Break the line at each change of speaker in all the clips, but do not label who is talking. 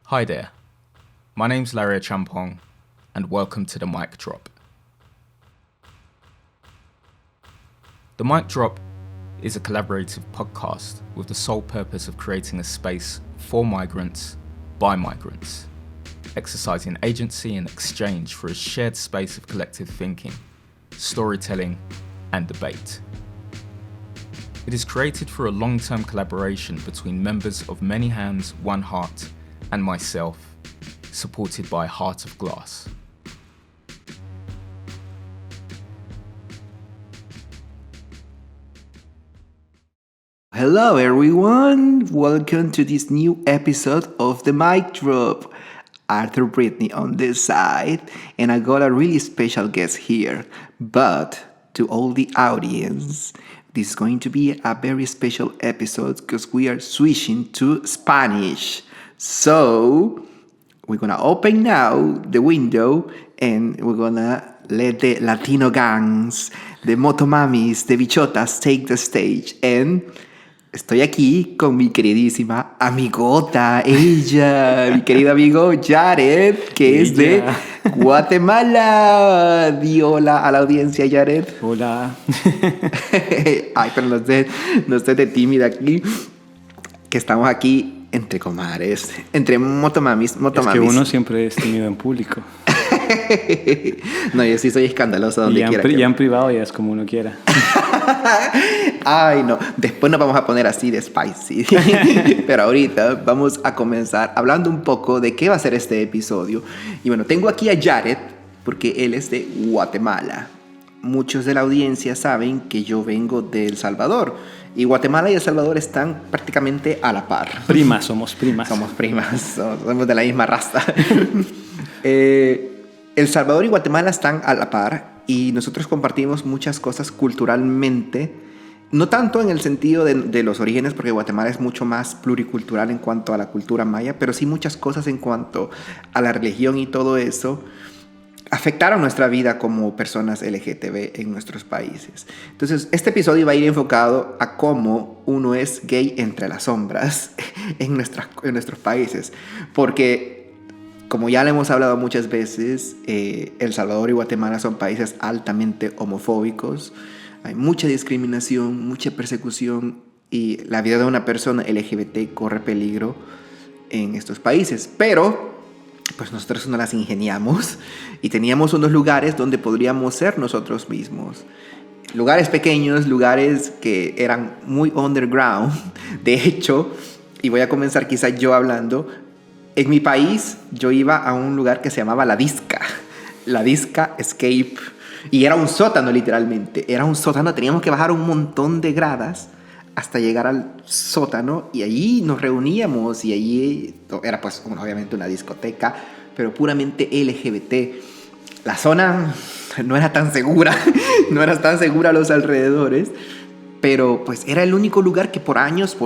Hi there, my name's Larry Champong, and welcome to The Mic Drop. The Mic Drop is a collaborative podcast with the sole purpose of creating a space for migrants, by migrants, exercising agency and exchange for a shared space of collective thinking, storytelling, and debate. It is created for a long-term collaboration between members of Many Hands, One Heart, and myself, supported by Heart of Glass.
Hello everyone, welcome to this new episode of The Mic Drop. Arthur Brittany on this side, and I got a really special guest here. But to all the audience, this is going to be a very special episode because we are switching to Spanish. So, we're gonna open now the window and we're gonna let the Latino gangs, the motomamis, the bichotas take the stage. And estoy aquí con mi queridísima amigota, ella, mi querido amigo Jared, que es de Guatemala. Di hola a la audiencia, Jared.
Hola.
Ay, pero no estés de tímida aquí, que estamos aquí entre comadres, entre motomamis.
Es que uno siempre es tímido en público.
No, yo sí soy escandaloso donde quiera.
Ya en privado ya es como uno quiera.
Ay, no. Después nos vamos a poner así de spicy. Pero ahorita vamos a comenzar hablando un poco de qué va a ser este episodio. Y bueno, tengo aquí a Jared porque él es de Guatemala. Muchos de la audiencia saben que yo vengo de El Salvador. Y Guatemala y El Salvador están prácticamente a la par.
Somos primas.
Somos de la misma raza. El Salvador y Guatemala están a la par y nosotros compartimos muchas cosas culturalmente, no tanto en el sentido de los orígenes, porque Guatemala es mucho más pluricultural en cuanto a la cultura maya, pero sí muchas cosas en cuanto a la religión y todo eso afectaron nuestra vida como personas LGTB en nuestros países. Entonces, este episodio va a ir enfocado a cómo uno es gay entre las sombras en nuestros países, porque como ya le hemos hablado muchas veces, El Salvador y Guatemala son países altamente homofóbicos. Hay mucha discriminación, mucha persecución y la vida de una persona LGBT corre peligro en estos países. Pero pues nosotros nos las ingeniamos y teníamos unos lugares donde podríamos ser nosotros mismos. Lugares pequeños, lugares que eran muy underground. De hecho, y voy a comenzar quizás yo hablando, en mi país yo iba a un lugar que se llamaba La Disca Escape, y era un sótano literalmente, teníamos que bajar un montón de gradas hasta llegar al sótano y allí nos reuníamos y allí era pues obviamente una discoteca, pero puramente LGBT. La zona no era tan segura a los alrededores, pero pues era el único lugar que por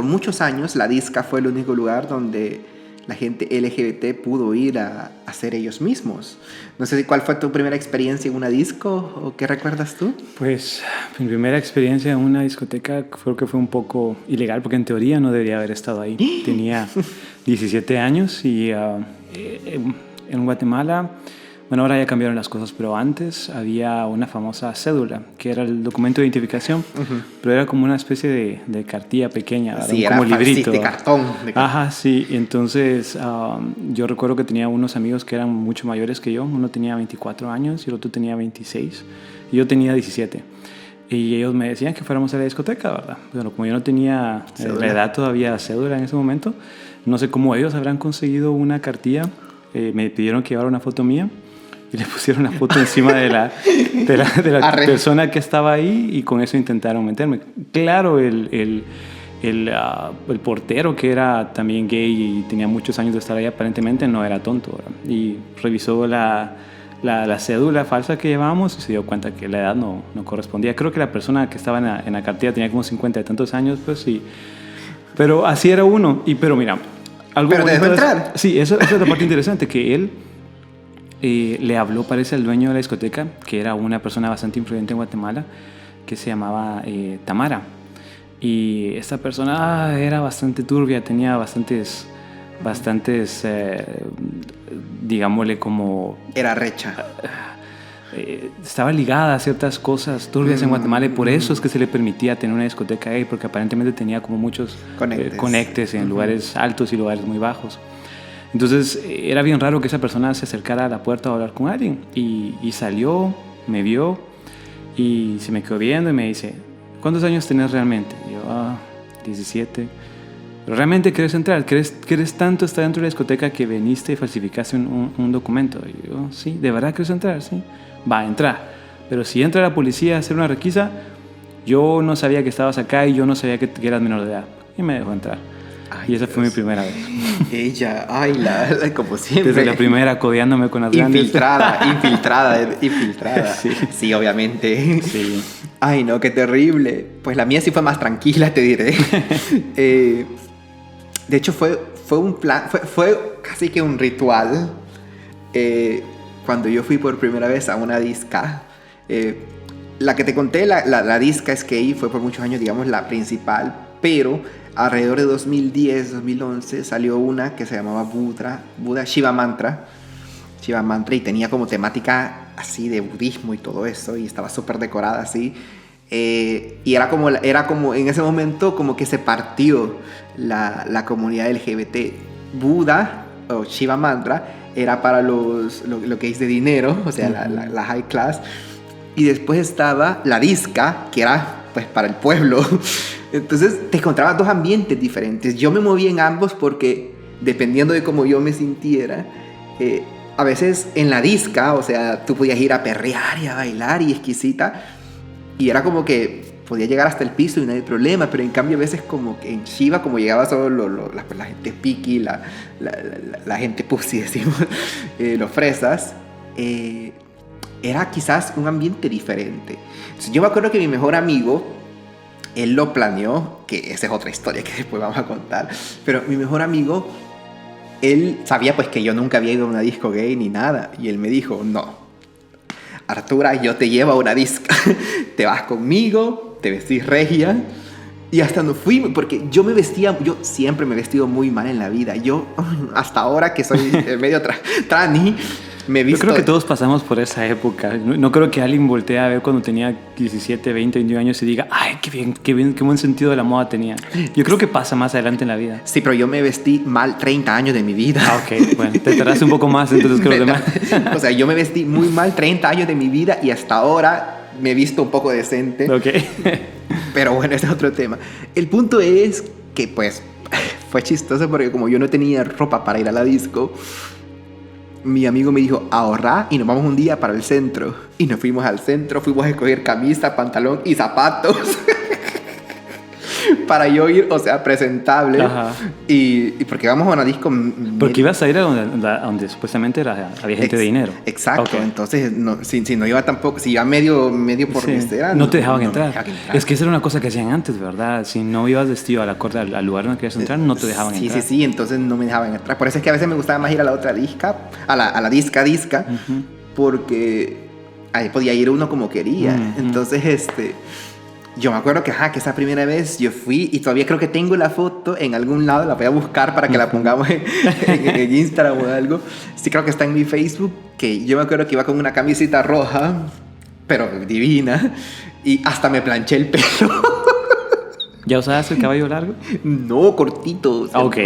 muchos años, La Disca fue el único lugar donde la gente LGBT pudo ir a ser ellos mismos. No sé cuál fue tu primera experiencia en una disco o qué recuerdas tú.
Pues mi primera experiencia en una discoteca creo que fue un poco ilegal porque en teoría no debería haber estado ahí. Tenía 17 años y en Guatemala, bueno, ahora ya cambiaron las cosas, pero antes había una famosa cédula, que era el documento de identificación, pero era como una especie de cartilla pequeña, ¿verdad?
Sí,
como
era
librito.
De cartón.
Ajá, sí. Entonces, yo recuerdo que tenía unos amigos que eran mucho mayores que yo. Uno tenía 24 años y el otro tenía 26. Y yo tenía 17. Y ellos me decían que fuéramos a la discoteca, ¿verdad? Pero como yo no tenía la edad todavía cédula en ese momento, no sé cómo ellos habrán conseguido una cartilla. Me pidieron que llevara una foto mía. Y le pusieron la foto encima de la persona que estaba ahí y con eso intentaron meterme. Claro, el portero, que era también gay y tenía muchos años de estar ahí, aparentemente no era tonto, ¿verdad? Y revisó la cédula falsa que llevábamos y se dio cuenta que la edad no correspondía. Creo que la persona que estaba en la cartilla tenía como 50 y tantos años, pues sí. Pero así era uno. Pero mira, algo
¿Pero te dejó entrar?
Sí, eso es la parte interesante, que él le habló, parece, al dueño de la discoteca, que era una persona bastante influyente en Guatemala, que se llamaba Tamara. Y esta persona era bastante turbia, tenía bastantes bastantes, digámosle como...
Era recha.
Estaba ligada a ciertas cosas turbias en Guatemala y por eso es que se le permitía tener una discoteca ahí, porque aparentemente tenía como muchos conectes en lugares altos y lugares muy bajos. Entonces era bien raro que esa persona se acercara a la puerta a hablar con alguien y salió, me vio y se me quedó viendo y me dice, ¿cuántos años tenés realmente? Y yo, 17. ¿Pero realmente quieres entrar? ¿Quieres tanto estar dentro de la discoteca que viniste y falsificaste un documento? Y yo, sí, ¿de verdad quieres entrar? Sí. Va, entra. Pero si entra la policía a hacer una requisa, yo no sabía que estabas acá y yo no sabía que eras menor de edad. Y me dejó entrar.
Ay,
y esa fue mi primera vez.
Ella, como siempre.
Desde la primera, codeándome con las grandes.
Infiltrada.
Sí.
Sí, obviamente.
Sí.
Ay, no, qué terrible. Pues la mía sí fue más tranquila, te diré. De hecho, fue un plan, fue casi que un ritual. Cuando yo fui por primera vez a una disca, la que te conté, la disca Skate fue por muchos años, digamos, la principal, pero alrededor de 2010, 2011 salió una que se llamaba Buda Shiva Mantra, y tenía como temática así de budismo y todo eso, y estaba súper decorada así, y era como en ese momento como que se partió la comunidad LGBT. Buda o Shiva Mantra era para lo que es de dinero, o sea, la high class. Y después estaba la disca, que era pues para el pueblo. Entonces te encontrabas dos ambientes diferentes. Yo me moví en ambos porque dependiendo de cómo yo me sintiera, a veces en la disca, o sea, tú podías ir a perrear y a bailar y exquisita. Y era como que podía llegar hasta el piso y no hay problema, pero en cambio a veces como que en Shiva, como llegaba solo la gente piqui, la gente pussy, decimos, los fresas, era quizás un ambiente diferente. Entonces, yo me acuerdo que mi mejor amigo, él lo planeó, que esa es otra historia que después vamos a contar, pero mi mejor amigo, él sabía pues que yo nunca había ido a una disco gay ni nada, y él me dijo, no, Artura, yo te llevo a una disco, te vas conmigo, te vestís regia. Y hasta no fui, porque yo siempre me he vestido muy mal en la vida. Yo, hasta ahora que soy medio trani, me he visto...
Yo creo que todos pasamos por esa época. No creo que alguien voltee a ver cuando tenía 17, 20, 21 años y diga, ay, qué buen sentido de la moda tenía. Yo creo que pasa más adelante en la vida.
Sí, pero yo me vestí mal 30 años de mi vida.
Ok, bueno, te tardaste un poco más entonces que los demás.
O sea, yo me vestí muy mal 30 años de mi vida y hasta ahora me he visto un poco decente.
Ok.
Pero bueno, ese es otro tema. El punto es que pues fue chistoso porque como yo no tenía ropa para ir a la disco, mi amigo me dijo, ahorra y nos vamos un día para el centro. Y nos fuimos al centro, fuimos a escoger camisa, pantalón y zapatos para yo ir, o sea, presentable. Ajá. Y porque íbamos a una disco...
Porque ibas a ir a donde supuestamente había gente de dinero.
Exacto. Okay. Entonces, si no iba tampoco... Si iba medio por mesera...
No te dejaban entrar. Es que esa era una cosa que hacían antes, ¿verdad? Si no ibas vestido al lugar donde querías entrar, no te dejaban entrar.
Sí. Entonces no me dejaban entrar. Por eso es que a veces me gustaba más ir a la otra disca, a la disca, uh-huh. Porque ahí podía ir uno como quería. Uh-huh. Entonces, yo me acuerdo que esa primera vez yo fui y todavía creo que tengo la foto en algún lado, la voy a buscar para que la pongamos en Instagram o algo. Sí, creo que está en mi Facebook, que yo me acuerdo que iba con una camisita roja, pero divina, y hasta me planché el pelo.
¿Ya usabas el cabello largo?
No, cortito. O sea,
ok.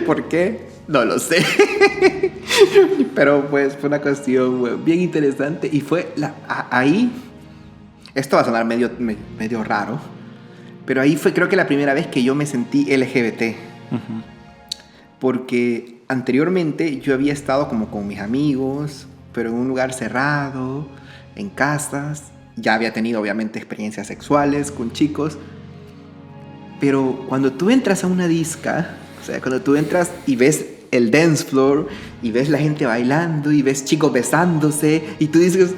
¿Por qué? No lo sé. Pero pues fue una cuestión bien interesante y fue ahí... Esto va a sonar medio raro, pero ahí fue creo que la primera vez que yo me sentí LGBT. Uh-huh. Porque anteriormente yo había estado como con mis amigos, pero en un lugar cerrado, en casas. Ya había tenido obviamente experiencias sexuales con chicos. Pero cuando tú entras a una disca, o sea, cuando tú entras y ves el dance floor, y ves la gente bailando, y ves chicos besándose, y tú dices...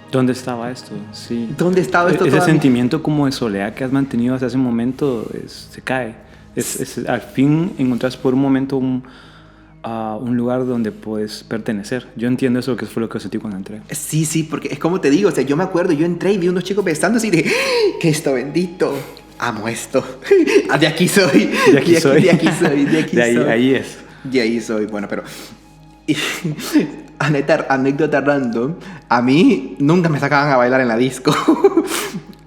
¿Dónde estaba esto? Sí.
¿Dónde estaba esto?
Ese sentimiento como de soledad que has mantenido hasta ese momento se cae. Al fin encontrás por un momento un lugar donde puedes pertenecer. Yo entiendo eso, que fue lo que sentí cuando entré.
Sí, porque es como te digo, o sea, yo me acuerdo, yo entré y vi unos chicos besándose y dije, ¡qué esto bendito! amo esto. De aquí soy.
De aquí soy.
De aquí soy. De aquí
ahí,
soy.
ahí es.
De ahí soy. Bueno, pero... anécdota random. A mí nunca me sacaban a bailar en la disco.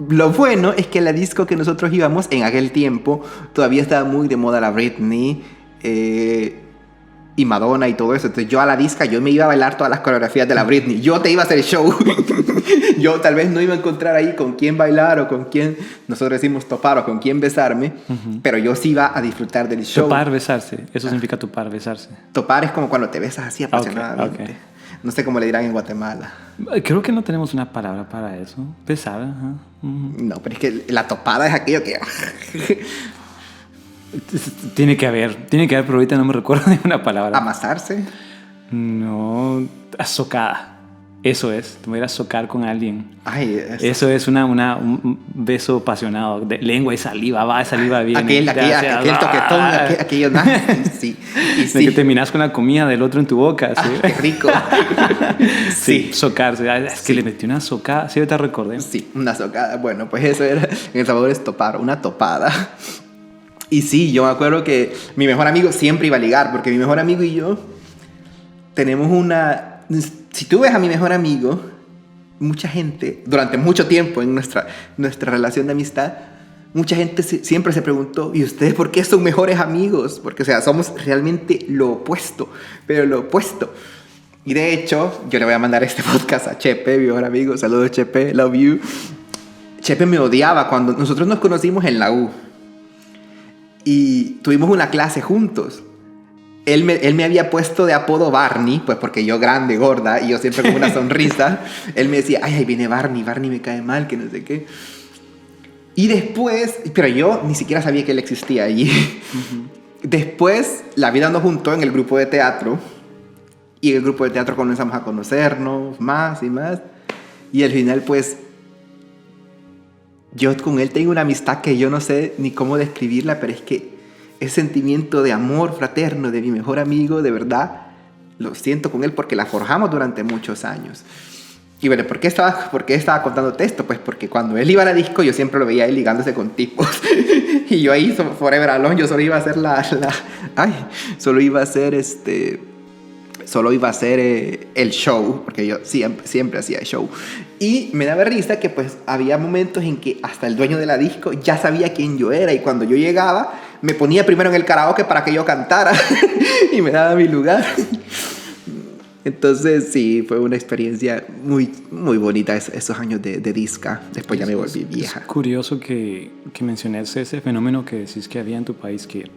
Lo bueno es que la disco que nosotros íbamos en aquel tiempo todavía estaba muy de moda la Britney y Madonna y todo eso. Entonces yo a la disca yo me iba a bailar todas las coreografías de la Britney. Yo te iba a hacer el show. Yo tal vez no iba a encontrar ahí con quién bailar o con quién, nosotros decimos topar, o con quién besarme, pero yo sí iba a disfrutar del show.
Topar, besarse. Eso significa topar, besarse.
Topar es como cuando te besas así apasionadamente.
Okay.
No sé cómo le dirán en Guatemala.
Creo que no tenemos una palabra para eso. Besar, ajá.
No, pero es que la topada es aquello que...
Tiene que haber, pero ahorita no me recuerdo de una palabra.
Amasarse.
No, azocada. Eso es, te voy a ir a socar con alguien.
Ay,
eso es un beso apasionado, de lengua y saliva, saliva bien.
Aquel toquetón, aquello sí. Y sí.
De que terminas con la comida del otro en tu boca. ¿Sí?
Qué rico.
Sí, socarse. Es que le metí una socada, sí, ahorita recordé.
Sí, una socada. Bueno, pues eso era, en El Salvador es topar, una topada. Y sí, yo me acuerdo que mi mejor amigo siempre iba a ligar, porque mi mejor amigo y yo tenemos una... Si tú ves a mi mejor amigo, mucha gente, durante mucho tiempo en nuestra relación de amistad, mucha gente siempre se preguntó, ¿y ustedes por qué son mejores amigos? Porque, o sea, somos realmente lo opuesto, pero lo opuesto. Y de hecho, yo le voy a mandar este podcast a Chepe, mi mejor amigo. Saludos, Chepe, love you. Chepe me odiaba cuando nosotros nos conocimos en la U. Y tuvimos una clase juntos. Él me había puesto de apodo Barney, pues porque yo grande, gorda, y yo siempre con una sonrisa. Él me decía, ay, ahí viene Barney me cae mal, que no sé qué. Y después, pero yo ni siquiera sabía que él existía allí. Después, la vida nos juntó en el grupo de teatro. Y en el grupo de teatro comenzamos a conocernos más y más. Y al final, pues, yo con él tengo una amistad que yo no sé ni cómo describirla, pero es que ese sentimiento de amor fraterno de mi mejor amigo, de verdad, lo siento con él porque la forjamos durante muchos años. Y bueno, ¿por qué estaba contándote esto? Pues porque cuando él iba a la disco, yo siempre lo veía él ligándose con tipos. Y yo ahí, forever alone, yo solo iba a hacer solo iba a hacer el show, porque yo siempre hacía el show. Y me daba risa que pues había momentos en que hasta el dueño de la disco ya sabía quién yo era, y cuando yo llegaba me ponía primero en el karaoke para que yo cantara y me daba mi lugar. Entonces sí, fue una experiencia muy, muy bonita esos años de disca. Después ya me volví vieja.
Es curioso que menciones ese fenómeno que decís que había en tu país, que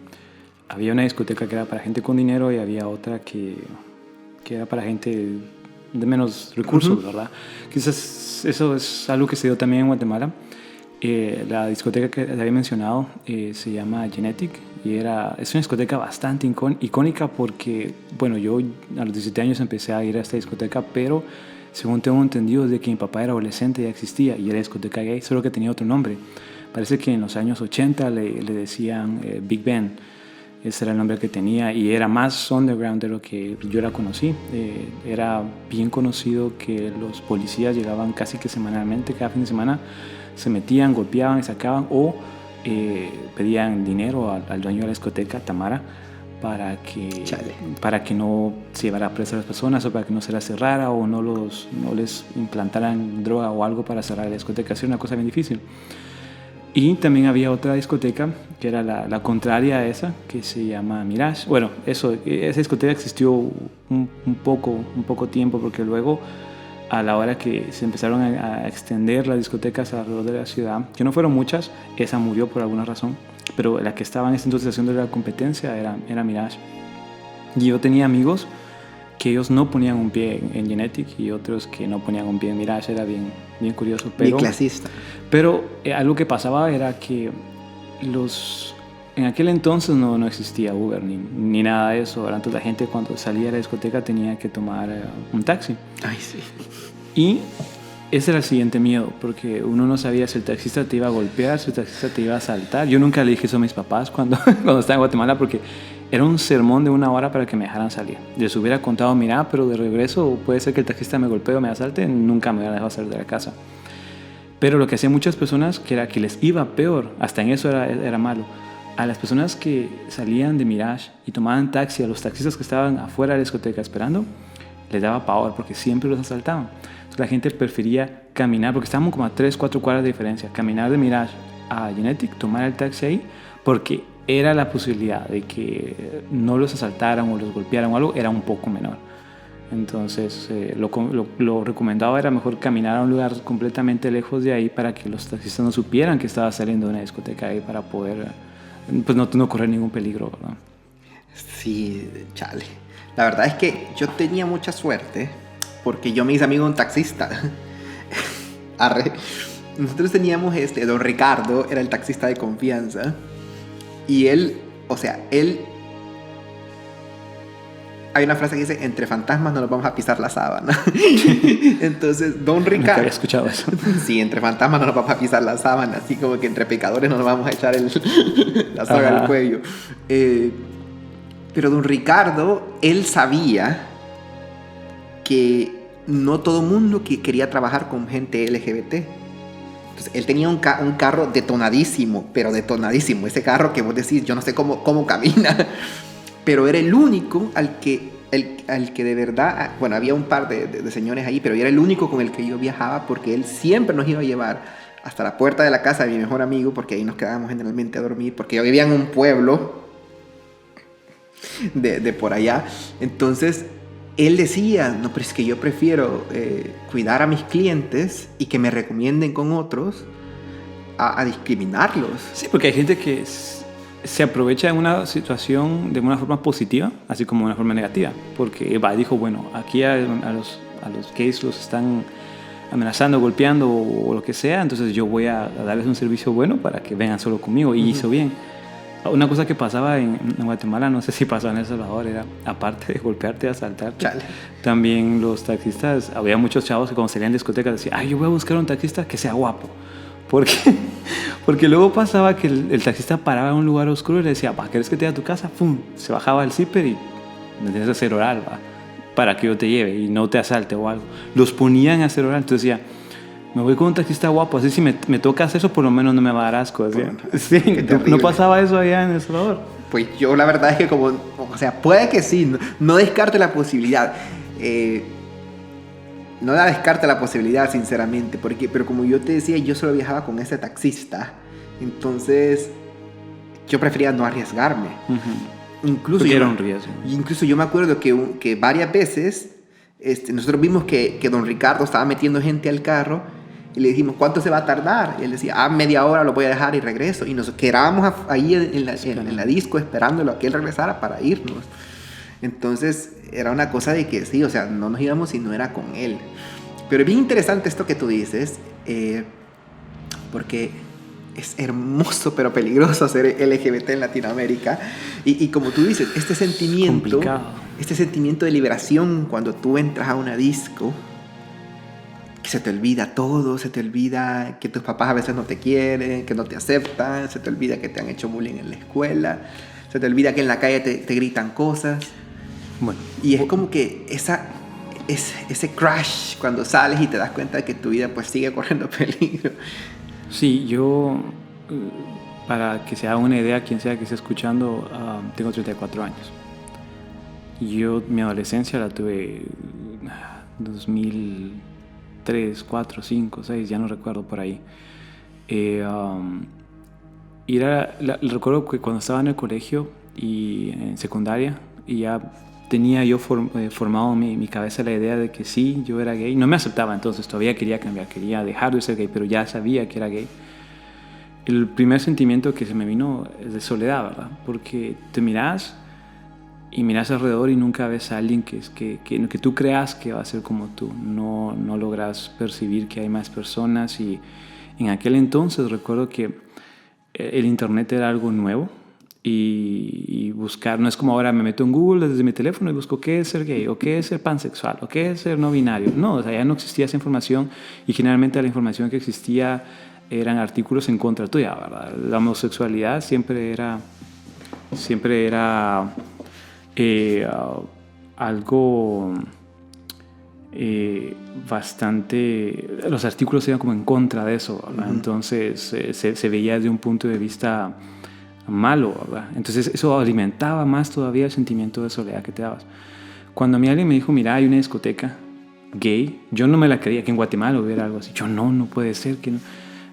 había una discoteca que era para gente con dinero y había otra que era para gente de menos recursos, ¿verdad? Quizás eso es algo que se dio también en Guatemala. La discoteca que te había mencionado se llama Genetic y es una discoteca bastante icónica porque, bueno, yo a los 17 años empecé a ir a esta discoteca, pero según tengo entendido, desde que mi papá era adolescente ya existía y era discoteca gay, solo que tenía otro nombre. Parece que en los años 80 le decían Big Ben. Ese era el nombre que tenía y era más underground de lo que yo la conocí. Era bien conocido que los policías llegaban casi que semanalmente, cada fin de semana, se metían, golpeaban y sacaban o pedían dinero al dueño de la discoteca, Tamara, para que no se llevara presa a las personas o para que no se las cerrara o no les implantaran droga o algo para cerrar la discoteca. Era una cosa bien difícil. Y también había otra discoteca que era la contraria a esa, que se llama Mirage. Bueno, esa discoteca existió un poco tiempo, porque luego, a la hora que se empezaron a extender las discotecas alrededor de la ciudad, que no fueron muchas, esa murió por alguna razón, pero la que estaba en ese entonces haciendo la competencia era Mirage. Y yo tenía amigos que ellos no ponían un pie en Genetic y otros que no ponían un pie en Mirage. Era bien curioso.
Bien clasista.
Pero algo que pasaba era que en aquel entonces no existía Uber ni nada de eso. Entonces la gente cuando salía de la discoteca tenía que tomar un taxi.
Ay, sí.
Y ese era el siguiente miedo, porque uno no sabía si el taxista te iba a golpear, si el taxista te iba a asaltar. Yo nunca le dije eso a mis papás cuando estaba en Guatemala, porque era un sermón de 1 hora para que me dejaran salir. Les hubiera contado, mira, pero de regreso puede ser que el taxista me golpee o me asalte, nunca me hubiera dejado salir de la casa. Pero lo que hacían muchas personas, que era que les iba peor, hasta en eso era malo, a las personas que salían de Mirage y tomaban taxi, a los taxistas que estaban afuera de la discoteca esperando, les daba pavor porque siempre los asaltaban. Entonces la gente prefería caminar, porque estábamos como a 3, 4 cuadras de diferencia, caminar de Mirage a Genetic, tomar el taxi ahí, porque era la posibilidad de que no los asaltaran o los golpearan o algo, era un poco menor. Entonces lo recomendado era mejor caminar a un lugar completamente lejos de ahí para que los taxistas no supieran que estaba saliendo de una discoteca ahí, para poder pues no correr ningún peligro, ¿verdad?
Sí, chale. La verdad es que yo tenía mucha suerte porque yo me hice amigo de un taxista. Arre. Nosotros teníamos don Ricardo, era el taxista de confianza. Y él, o sea, hay una frase que dice, entre fantasmas no nos vamos a pisar la sábana. Entonces, don Ricardo...
Nunca había escuchado eso.
Sí, entre fantasmas no nos vamos a pisar la sábana, así como que entre pecadores no nos vamos a echar la soga al cuello. Pero don Ricardo, él sabía que no todo mundo que quería trabajar con gente LGBT. Entonces, él tenía un carro detonadísimo, pero detonadísimo. Ese carro que vos decís, yo no sé cómo camina. Pero era el único al que de verdad... Bueno, había un par de señores ahí, pero era el único con el que yo viajaba porque él siempre nos iba a llevar hasta la puerta de la casa de mi mejor amigo, porque ahí nos quedábamos generalmente a dormir, porque yo vivía en un pueblo de por allá. Entonces, él decía, no, pero es que yo prefiero cuidar a mis clientes y que me recomienden con otros a discriminarlos.
Sí, porque hay gente que se aprovecha de una situación de una forma positiva, así como de una forma negativa, porque dijo, bueno, aquí a los gays los están amenazando, golpeando o lo que sea, entonces yo voy a darles un servicio bueno para que vengan solo conmigo, y hizo bien. Una cosa que pasaba en Guatemala, no sé si pasaba en El Salvador, era, aparte de golpearte, asaltarte,
Chale.
también los taxistas, había muchos chavos que cuando salían de discotecas decían, yo voy a buscar un taxista que sea guapo. Porque luego pasaba que el taxista paraba en un lugar oscuro y le decía, ¿quieres que te lleve a tu casa? ¡Pum! Se bajaba el zipper y me tienes que hacer oral, para que yo te lleve y no te asalte o algo. Los ponían a hacer oral, entonces decía, me voy con un taxista guapo, así si me tocas eso, por lo menos no me va a dar asco. Bueno, sí, no pasaba eso allá en El Salvador.
Pues yo la verdad es que puede que sí, no descarte la posibilidad. No la descarta la posibilidad, sinceramente, pero como yo te decía, yo solo viajaba con ese taxista, entonces yo prefería no arriesgarme. Incluso
era un riesgo.
Incluso yo me acuerdo que varias veces nosotros vimos que don Ricardo estaba metiendo gente al carro y le dijimos, ¿cuánto se va a tardar? Y él decía, media hora lo voy a dejar y regreso. Y nos quedábamos ahí en la disco esperándolo a que él regresara para irnos. Entonces era una cosa de que sí, o sea, no nos íbamos si no era con él. Pero es bien interesante esto que tú dices, porque es hermoso pero peligroso ser LGBT en Latinoamérica. Y como tú dices, este sentimiento de liberación cuando tú entras a una disco, que se te olvida todo, se te olvida que tus papás a veces no te quieren, que no te aceptan, se te olvida que te han hecho bullying en la escuela, se te olvida que en la calle te gritan cosas.
Bueno,
y es como que ese crash cuando sales y te das cuenta de que tu vida pues sigue corriendo peligro.
Sí, yo, para que se haga una idea, quien sea que esté escuchando, tengo 34 años. Yo mi adolescencia la tuve 2003, 4, 5, 6, ya no recuerdo por ahí. Recuerdo que cuando estaba en el colegio y en secundaria, y ya tenía yo formado en mi cabeza la idea de que sí, yo era gay. No me aceptaba entonces, todavía quería cambiar, quería dejar de ser gay, pero ya sabía que era gay. El primer sentimiento que se me vino es de soledad, ¿verdad? Porque te miras y miras alrededor y nunca ves a alguien que tú creas que va a ser como tú. No logras percibir que hay más personas. Y en aquel entonces recuerdo que el internet era algo nuevo. Y buscar, no es como ahora me meto en Google desde mi teléfono y busco qué es ser gay, o qué es ser pansexual, o qué es ser no binario. No, o sea, ya no existía esa información, y generalmente la información que existía eran artículos en contra tuya, ¿verdad? La homosexualidad siempre era algo bastante... Los artículos eran como en contra de eso, ¿verdad? Entonces se veía desde un punto de vista malo, ¿verdad? Entonces eso alimentaba más todavía el sentimiento de soledad que te dabas. Cuando a mí alguien me dijo, mira, hay una discoteca gay, yo no me la creía que en Guatemala hubiera algo así. Yo no puede ser que no.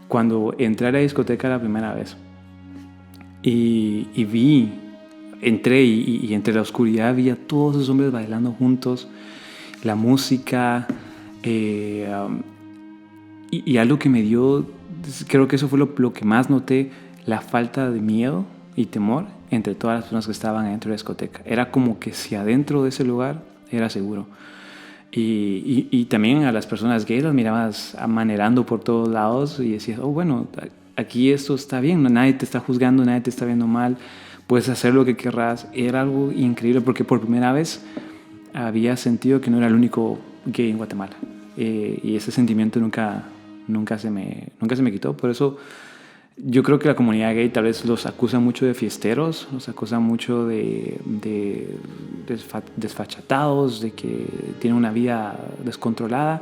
Cuando entré a la discoteca la primera vez y entré y entre la oscuridad vi a todos esos hombres bailando juntos, la música, y algo que me dio, creo que eso fue lo que más noté, la falta de miedo y temor entre todas las personas que estaban adentro de la discoteca. Era como que si adentro de ese lugar era seguro. Y también a las personas gays las mirabas amanerando por todos lados y decías, oh, bueno, aquí esto está bien, nadie te está juzgando, nadie te está viendo mal, puedes hacer lo que querrás. Era algo increíble porque por primera vez había sentido que no era el único gay en Guatemala. Y ese sentimiento nunca se me quitó. Por eso yo creo que la comunidad gay tal vez los acusa mucho de fiesteros, los acusa mucho de desfachatados, de que tienen una vida descontrolada,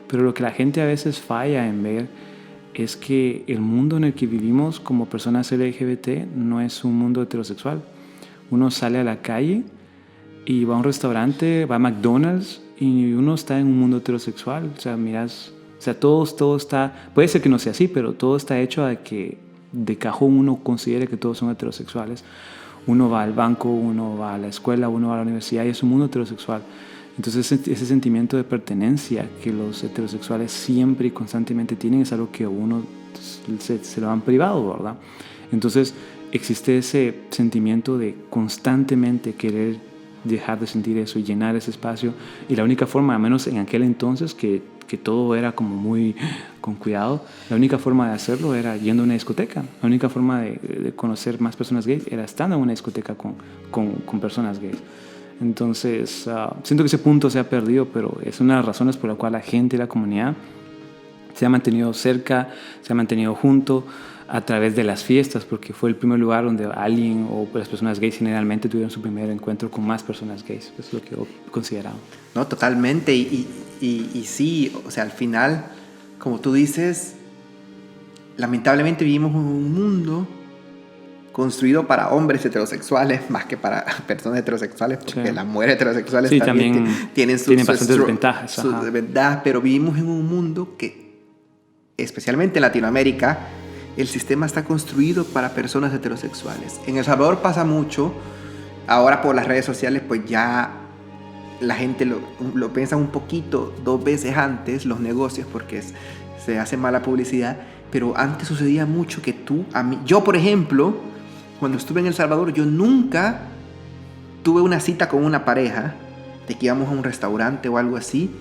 pero lo que la gente a veces falla en ver es que el mundo en el que vivimos como personas LGBT no es un mundo heterosexual. Uno sale a la calle y va a un restaurante, va a McDonald's y uno está en un mundo heterosexual. O sea, miras... O sea, todo está... Puede ser que no sea así, pero todo está hecho a que de cajón uno considere que todos son heterosexuales. Uno va al banco, uno va a la escuela, uno va a la universidad y es un mundo heterosexual. Entonces ese sentimiento de pertenencia que los heterosexuales siempre y constantemente tienen es algo que a uno se lo han privado, ¿verdad? Entonces existe ese sentimiento de constantemente querer dejar de sentir eso y llenar ese espacio. Y la única forma, al menos en aquel entonces, que todo era como muy con cuidado, la única forma de hacerlo era yendo a una discoteca. La única forma de conocer más personas gays era estando en una discoteca con personas gays. Entonces, siento que ese punto se ha perdido, pero es una de las razones por la cual la gente y la comunidad se ha mantenido cerca, se ha mantenido junto a través de las fiestas, porque fue el primer lugar donde alguien o las personas gays generalmente tuvieron su primer encuentro con más personas gays. Eso es lo que yo consideraba.
No, totalmente. Y sí, o sea, al final, como tú dices, lamentablemente vivimos en un mundo construido para hombres heterosexuales más que para personas heterosexuales, porque las mujeres heterosexuales también tienen bastantes ventajas. Sus desventajas, pero vivimos en un mundo que, especialmente en Latinoamérica, el sistema está construido para personas heterosexuales. En El Salvador pasa mucho. Ahora por las redes sociales pues ya la gente lo piensa un poquito, 2 veces antes los negocios, porque se hace mala publicidad. Pero antes sucedía mucho que yo por ejemplo, cuando estuve en El Salvador, yo nunca tuve una cita con una pareja de que íbamos a un restaurante o algo así,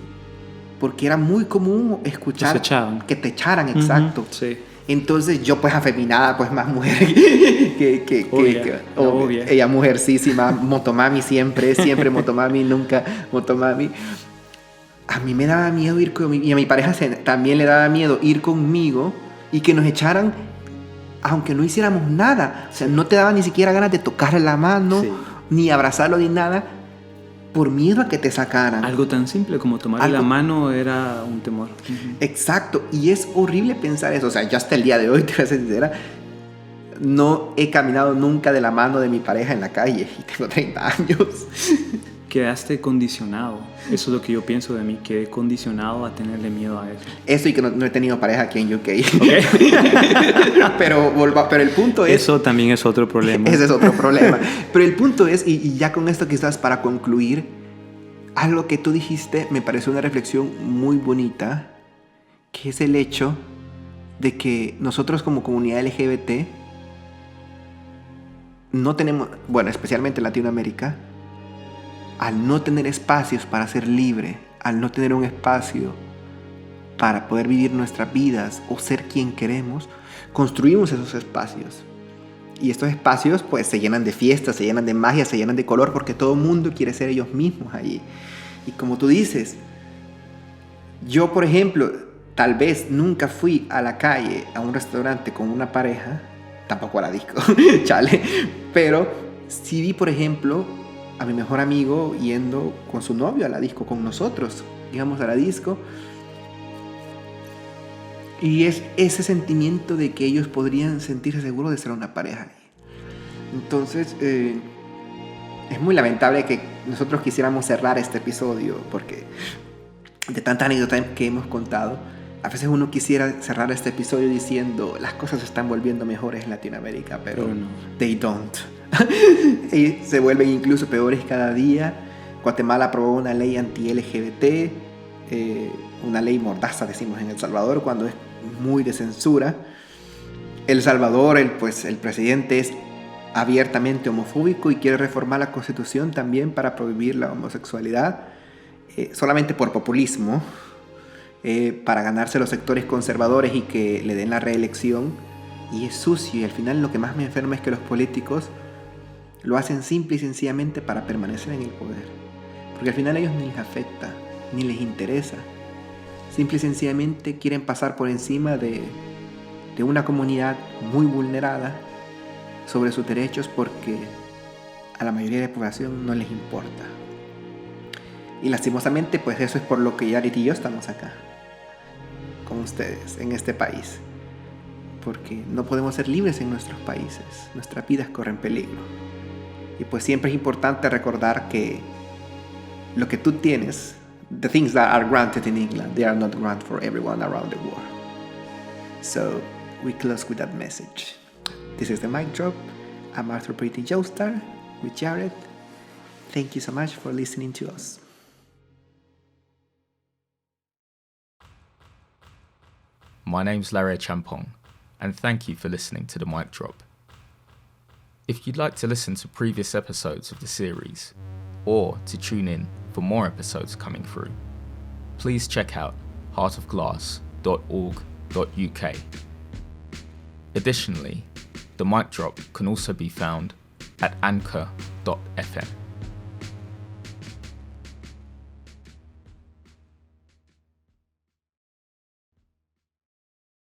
porque era muy común escuchar que te echaran, exacto. Sí. Entonces yo pues afeminada, pues más mujer obvia. Ella mujercísima, motomami siempre motomami, nunca motomami. A mí me daba miedo ir conmigo, y a mi pareja también le daba miedo ir conmigo y que nos echaran aunque no hiciéramos nada. O sea, no te daba ni siquiera ganas de tocarle la mano, ni abrazarlo ni nada, por miedo a que te sacaran.
Algo tan simple como tomarle la mano era un temor.
Exacto, y es horrible pensar eso. O sea, yo hasta el día de hoy, te voy a ser sincera, no he caminado nunca de la mano de mi pareja en la calle y tengo 30 años.
Quedaste condicionado. Eso es lo que yo pienso de mí. Quedé condicionado a tenerle miedo a eso.
Eso y que no he tenido pareja aquí en UK. Okay. pero el punto es...
Eso también es otro problema.
Ese es otro problema. Pero el punto es, y ya con esto quizás para concluir, algo que tú dijiste me pareció una reflexión muy bonita, que es el hecho de que nosotros como comunidad LGBT no tenemos, bueno, especialmente en Latinoamérica, al no tener espacios para ser libre, al no tener un espacio para poder vivir nuestras vidas o ser quien queremos, construimos esos espacios. Y estos espacios pues se llenan de fiestas, se llenan de magia, se llenan de color, porque todo el mundo quiere ser ellos mismos allí. Y como tú dices, yo por ejemplo, tal vez nunca fui a la calle, a un restaurante con una pareja, tampoco a la disco, chale, pero sí vi por ejemplo a mi mejor amigo yendo con su novio a la disco con nosotros. íbamos a la disco. Y es ese sentimiento de que ellos podrían sentirse seguros de ser una pareja. Entonces, es muy lamentable que nosotros quisiéramos cerrar este episodio, porque de tanta anécdota que hemos contado, a veces uno quisiera cerrar este episodio diciendo las cosas se están volviendo mejores en Latinoamérica, pero no. They don't. Y se vuelven incluso peores cada día. Guatemala aprobó una ley anti-LGBT, una ley mordaza, decimos en El Salvador, cuando es muy de censura. El Salvador, el presidente es abiertamente homofóbico y quiere reformar la Constitución también para prohibir la homosexualidad, solamente por populismo, para ganarse los sectores conservadores y que le den la reelección. Y es sucio, y al final lo que más me enferma es que los políticos lo hacen simple y sencillamente para permanecer en el poder, porque al final a ellos ni les afecta, ni les interesa. Simple y sencillamente quieren pasar por encima de una comunidad muy vulnerada sobre sus derechos, porque a la mayoría de la población no les importa. Y lastimosamente, pues eso es por lo que Yarit y yo estamos acá con ustedes en este país, porque no podemos ser libres en nuestros países, nuestras vidas corren peligro. Y pues siempre es importante recordar que lo que tú tienes, the things that are granted in England, they are not granted for everyone around the world. So we close with that message. This is the mic drop. I'm Arthur Pretty Joestar with Jared. Thank you so much for listening to us.
My name's Larry Champong, and thank you for listening to the mic drop. If you'd like to listen to previous episodes of the series, or to tune in for more episodes coming through, please check out heartofglass.org.uk. Additionally, the mic drop can also be found at anchor.fm.